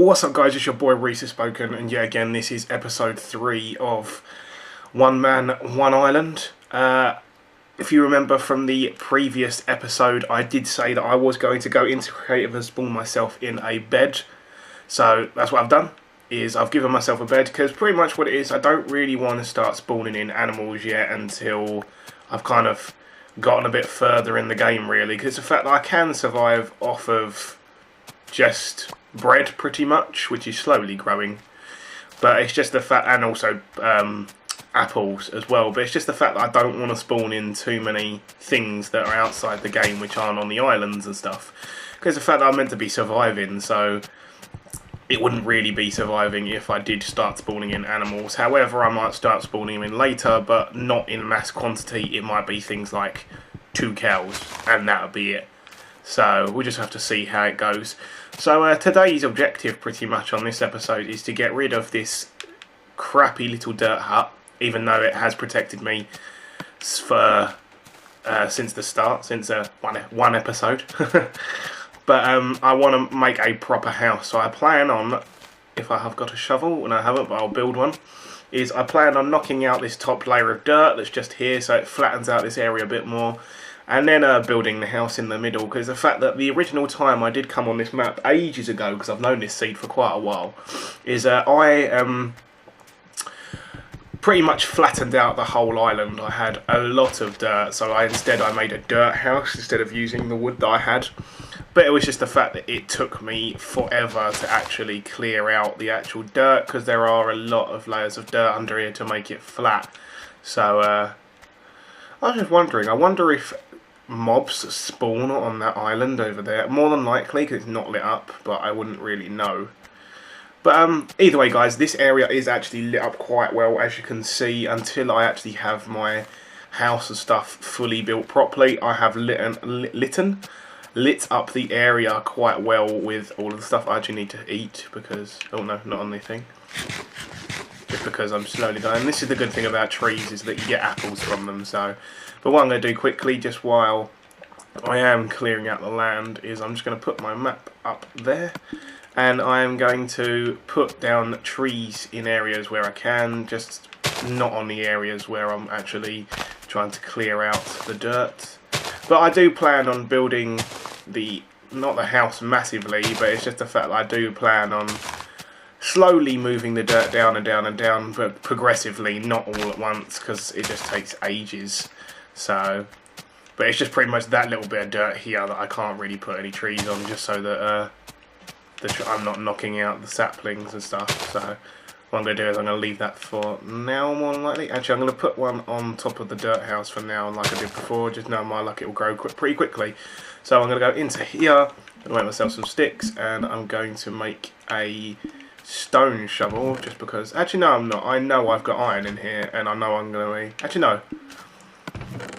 What's up guys, it's your boy Reese has spoken, and yet again this is episode 3 of One Man, One Island. If you remember from the previous episode, I did say that I was going to go into creative and spawn myself in a bed. So that's what I've done, is I've given myself a bed, because pretty much what it is, I don't really want to start spawning in animals yet until I've kind of gotten a bit further in the game really, because the fact that I can survive off of just bread pretty much, which is slowly growing, but it's just the fact, and also apples as well, but it's just the fact that I don't want to spawn in too many things that are outside the game which aren't on the islands and stuff, because the fact that I'm meant to be surviving, so it wouldn't really be surviving if I did start spawning in animals. However, I might start spawning them in later, but not in mass quantity. It might be things like 2 cows, and that would be it. So we'll just have to see how it goes. So today's objective pretty much on this episode is to get rid of this crappy little dirt hut, even though it has protected me for since the start, since one episode. But I want to make a proper house, so I plan on, if I have got a shovel, and I haven't, but I'll build one, is I plan on knocking out this top layer of dirt that's just here, so it flattens out this area a bit more, and then building the house in the middle, because the fact that the original time I did come on this map ages ago, because I've known this seed for quite a while, is I pretty much flattened out the whole island. I had a lot of dirt, so I made a dirt house instead of using the wood that I had. But it was just the fact that it took me forever to actually clear out the actual dirt, because there are a lot of layers of dirt under here to make it flat. So I was just wondering, I wonder if mobs spawn on that island over there. More than likely, because it's not lit up, but I wouldn't really know. But either way guys, this area is actually lit up quite well, as you can see. Until I actually have my house and stuff fully built properly, I have lit up the area quite well with all of the stuff I actually need to eat, because, oh no, not on the thing, just because I'm slowly dying. This is the good thing about trees, is that you get apples from them. So, but what I'm going to do quickly, just while I am clearing out the land, is I'm just going to put my map up there, and I am going to put down trees in areas where I can, just not on the areas where I'm actually trying to clear out the dirt. But I do plan on building not the house massively, but it's just the fact that I do plan on slowly moving the dirt down and down and down, but progressively, not all at once, because it just takes ages. So, but it's just pretty much that little bit of dirt here that I can't really put any trees on, just so that I'm not knocking out the saplings and stuff. So what I'm going to do is I'm going to leave that for now, more than likely. Actually, I'm going to put one on top of the dirt house for now, like I did before. Just know my luck, it will grow pretty quickly. So I'm going to go into here, I'm going to make myself some sticks, and I'm going to make a stone shovel, just because... Actually, no, I'm not. I know I've got iron in here, and I know I'm going to be... Actually, no.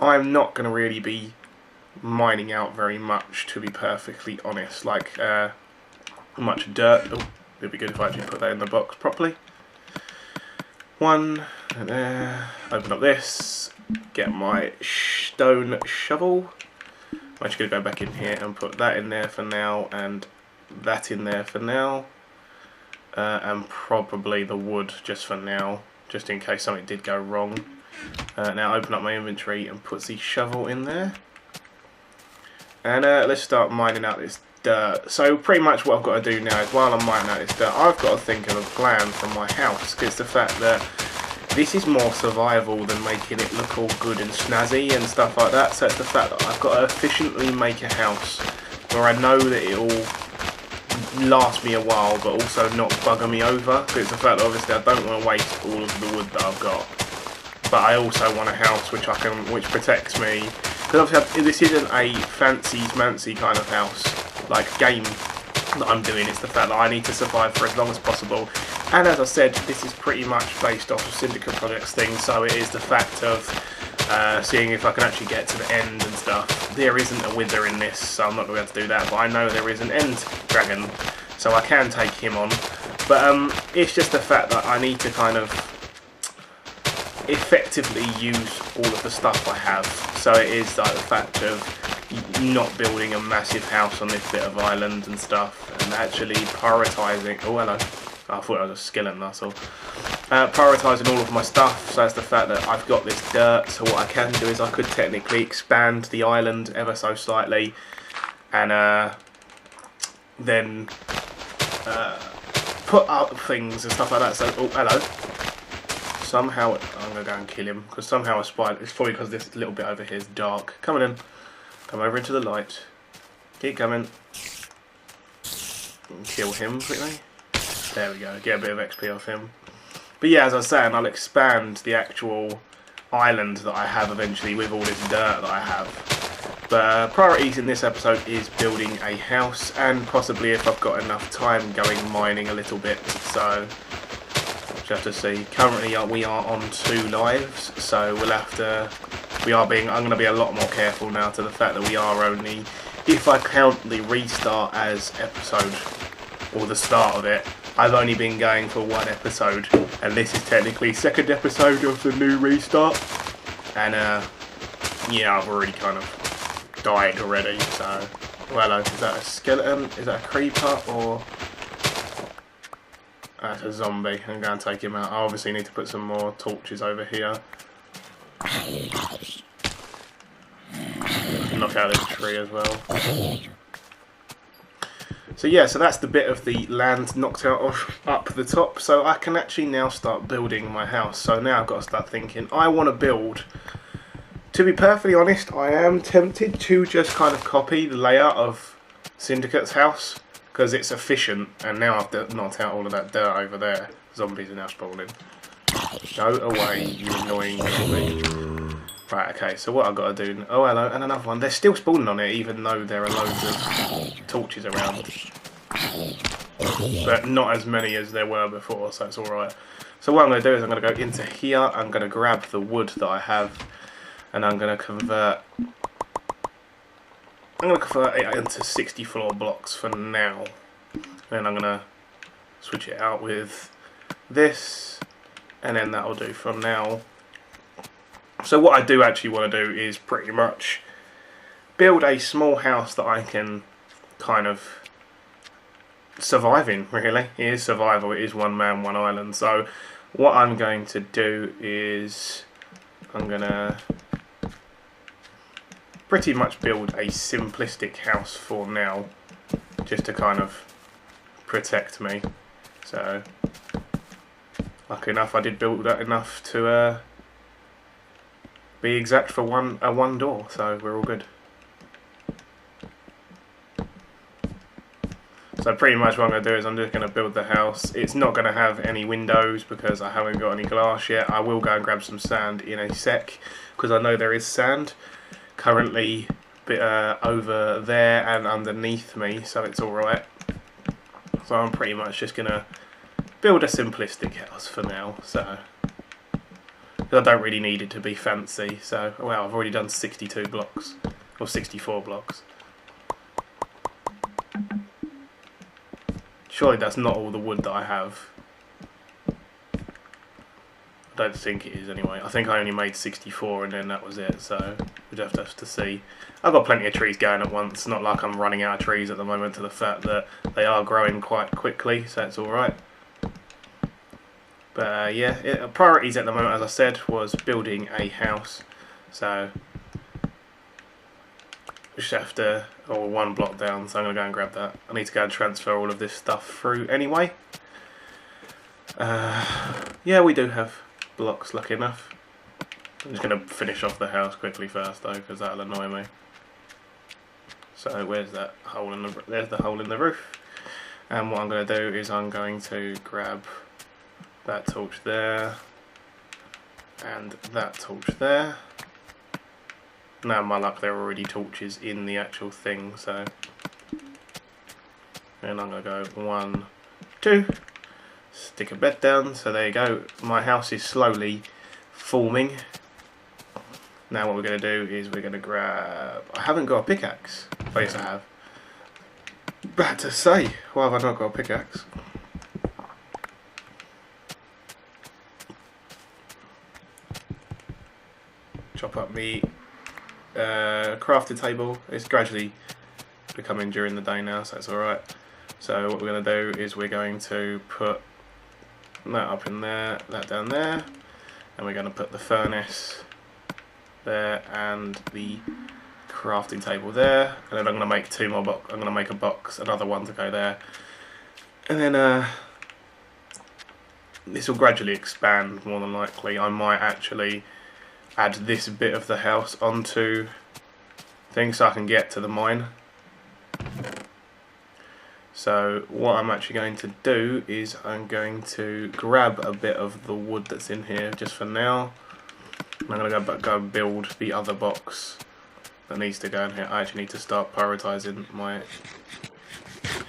I'm not going to really be mining out very much, to be perfectly honest. Like, much dirt. Oh, it'd be good if I actually put that in the box properly. One, and there. Open up this. Get my stone shovel. I'm actually going to go back in here and put that in there for now, and that in there for now, and probably the wood just for now, just in case something did go wrong. Now open up my inventory and put the shovel in there, and let's start mining out this dirt. So pretty much what I've got to do now is, while I'm mining out this dirt, I've got to think of a plan for my house, because the fact that this is more survival than making it look all good and snazzy and stuff like that. So it's the fact that I've got to efficiently make a house where I know that it will last me a while, but also not bugger me over. Because it's the fact that obviously I don't want to waste all of the wood that I've got, but I also want a house which protects me. Because obviously this isn't a fancy kind of house like game that I'm doing. It's the fact that I need to survive for as long as possible. And as I said, this is pretty much based off of Syndicate Project's thing, so it is the fact of seeing if I can actually get to the end and stuff. There isn't a wither in this, so I'm not going to be able to do that, but I know there is an end dragon, so I can take him on. But it's just the fact that I need to kind of effectively use all of the stuff I have. So it is like the fact of not building a massive house on this bit of island and stuff, and actually prioritising. Oh, hello. I thought I was a skeleton, that's all. Prioritising all of my stuff, so that's the fact that I've got this dirt, so what I can do is I could technically expand the island ever so slightly, and then put up things and stuff like that. So, oh, hello. Somehow, I'm going to go and kill him, because somehow I spied, it's probably because this little bit over here is dark. Come on in. Come over into the light. Keep coming. Kill him quickly. There we go, get a bit of XP off him. But yeah, as I was saying, I'll expand the actual island that I have eventually with all this dirt that I have. But priorities in this episode is building a house, and possibly, if I've got enough time, going mining a little bit. So, just have to see. Currently we are on 2 lives, so we'll have to... I'm going to be a lot more careful now to the fact that we are only... If I count the restart as episode, or the start of it, I've only been going for 1 episode, and this is technically 2nd episode of the new restart. And yeah, I've already kind of died already. So, well, is that a skeleton? Is that a creeper, or that's a zombie? I'm going to take him out. I obviously need to put some more torches over here. Knock out this tree as well. So yeah, so that's the bit of the land knocked out of up the top. So I can actually now start building my house. So now I've got to start thinking. I want to build. To be perfectly honest, I am tempted to just kind of copy the layout of Syndicate's house, because it's efficient. And now I've knocked out all of that dirt over there. Zombies are now spawning. Go away, you annoying zombie. Right, okay, so what I've got to do... Oh, hello, and another one. They're still spawning on it, even though there are loads of torches around. But not as many as there were before, so it's alright. So what I'm going to do is I'm going to go into here, I'm going to grab the wood that I have, and I'm going to convert... it into 60 floor blocks for now. Then I'm going to switch it out with this, and then that'll do from now. So what I do actually want to do is pretty much build a small house that I can kind of survive in, really. It is survival, it is 1 man, 1 island. So what I'm going to do is I'm going to pretty much build a simplistic house for now, just to kind of protect me. So lucky enough I did build that enough to be exact for one door, so we're all good. So pretty much what I'm going to do is I'm just going to build the house. It's not going to have any windows because I haven't got any glass yet. I will go and grab some sand in a sec, because I know there is sand currently over there and underneath me, so it's alright. So I'm pretty much just going to build a simplistic house for now, so... I don't really need it to be fancy, so... Well, I've already done 62 blocks. Or 64 blocks. Surely that's not all the wood that I have. I don't think it is anyway. I think I only made 64 and then that was it, so we'd have to see. I've got plenty of trees going at once. Not like I'm running out of trees at the moment, to the fact that they are growing quite quickly, so it's alright. But yeah, priorities at the moment, as I said, was building a house. So we just have to, or 1 block down, so I'm going to go and grab that. I need to go and transfer all of this stuff through anyway. Yeah, we do have blocks, lucky enough. I'm just going to finish off the house quickly first though, because that'll annoy me. So where's that hole in the... There's the hole in the roof. And what I'm going to do is I'm going to grab that torch there, and that torch there. Now, my luck, there are already torches in the actual thing, so... And I'm going to go 1, 2, stick a bed down, so there you go. My house is slowly forming. Now what we're going to do is we're going to grab... I haven't got a pickaxe. Yes, I have. Bad to say, why have I not got a pickaxe? Chop up meat. crafting table. It's gradually becoming during the day now, so it's alright. So what we're going to do is we're going to put that up in there, that down there, and we're going to put the furnace there and the crafting table there, and then I'm going to make two more boxes. I'm going to make a box, another one to go there, and then this will gradually expand more than likely. I might actually add this bit of the house onto things so I can get to the mine. So what I'm actually going to do is I'm going to grab a bit of the wood that's in here just for now. I'm going to go and build the other box that needs to go in here. I actually need to start prioritising my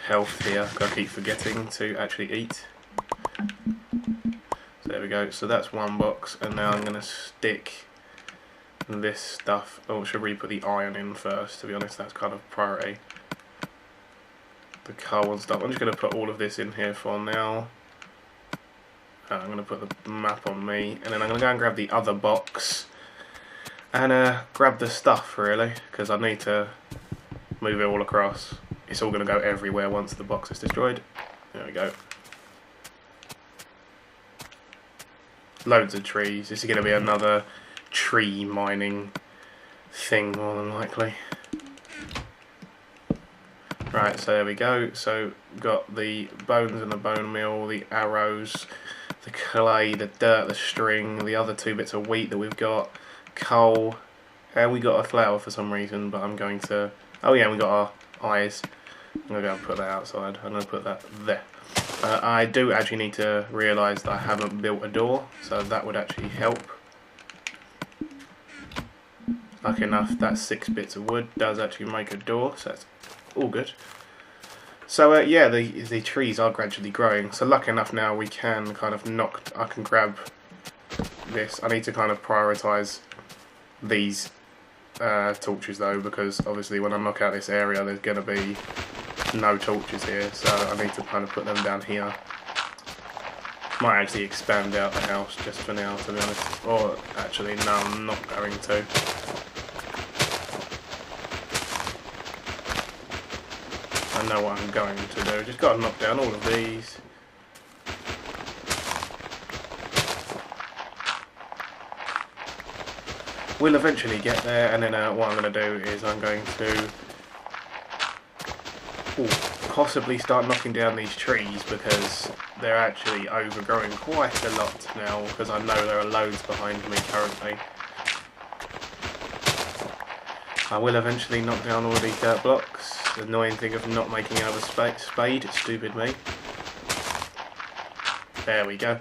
health here because I keep forgetting to actually eat. So there we go. So that's one box, and now I'm going to stick this stuff. Oh, should we put the iron in first? To be honest, that's kind of priority. The coal and stuff. I'm just going to put all of this in here for now. I'm going to put the map on me, and then I'm going to go and grab the other box and grab the stuff really, because I need to move it all across. It's all going to go everywhere once the box is destroyed. There we go. Loads of trees. This is going to be another tree mining thing more than likely. Right, so there we go. So got the bones and the bone meal, the arrows, the clay, the dirt, the string, the other two bits of wheat that we've got, coal, and we got a flower for some reason, but I'm going to, oh yeah, we got our eyes. I'm going to go and put that outside. I'm going to put that there. I do actually need to realise that I haven't built a door, so that would actually help. Lucky enough, that 6 bits of wood does actually make a door, so that's all good. So yeah, the trees are gradually growing. So lucky enough now we can kind of I can grab this. I need to kind of prioritise these torches though, because obviously when I knock out this area there's going to be no torches here, so I need to kind of put them down here. Might actually expand out the house just for now, to be honest. Or actually no, I'm not going to. I know what I'm going to do. Just got to knock down all of these. We'll eventually get there, and then what I'm going to do is I'm going to possibly start knocking down these trees, because they're actually overgrowing quite a lot now, because I know there are loads behind me currently. I will eventually knock down all these dirt blocks. The annoying thing of not making another spade, stupid me. There we go.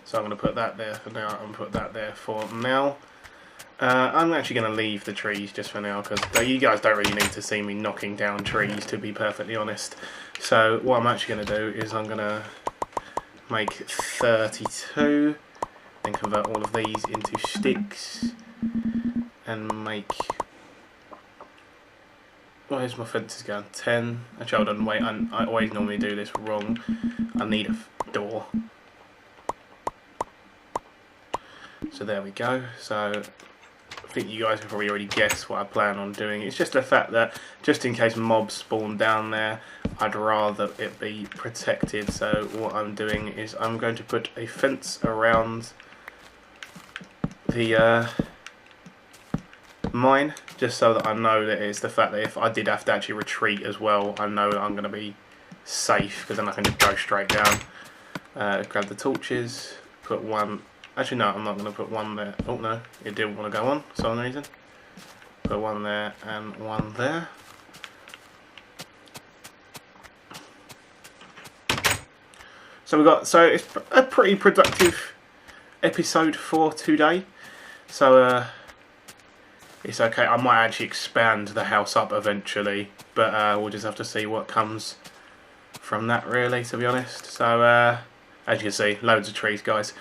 So I'm going to put that there for now and put that there for now. I'm actually going to leave the trees just for now, because you guys don't really need to see me knocking down trees, to be perfectly honest. So what I'm actually going to do is I'm going to make 32 and convert all of these into sticks and make... Where's my fences going? 10. Actually, hold on, wait, I always normally do this wrong. I need a door. So there we go. So I think you guys have probably already guessed what I plan on doing. It's just the fact that just in case mobs spawn down there, I'd rather it be protected. So what I'm doing is I'm going to put a fence around the mine, just so that I know that it's the fact that if I did have to actually retreat as well, I know that I'm going to be safe, because then I can just go straight down. Grab the torches, put one... Actually no, I'm not going to put one there. Oh no, it didn't want to go on for some reason. Put one there and one there. So it's a pretty productive episode for today. So it's okay. I might actually expand the house up eventually, but we'll just have to see what comes from that, really, to be honest. So as you can see, loads of trees, guys.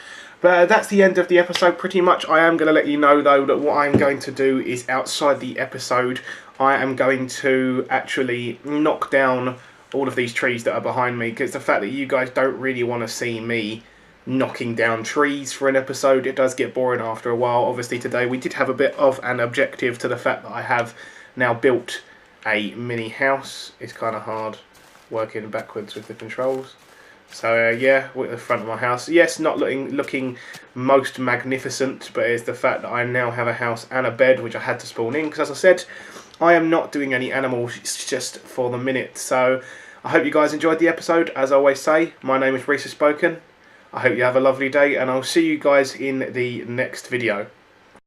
But that's the end of the episode, pretty much. I am going to let you know, though, that what I'm going to do is outside the episode, I am going to actually knock down all of these trees that are behind me, because the fact that you guys don't really want to see me knocking down trees for an episode. It does get boring after a while. Obviously today we did have a bit of an objective to the fact that I have now built a mini house. It's kind of hard working backwards with the controls. So yeah, we're at the front of my house. Yes, not looking most magnificent, but it's the fact that I now have a house and a bed, which I had to spawn in, because as I said, I am not doing any animals just for the minute. So I hope you guys enjoyed the episode. As I always say, my name is Reese Spoken. I hope you have a lovely day, and I'll see you guys in the next video.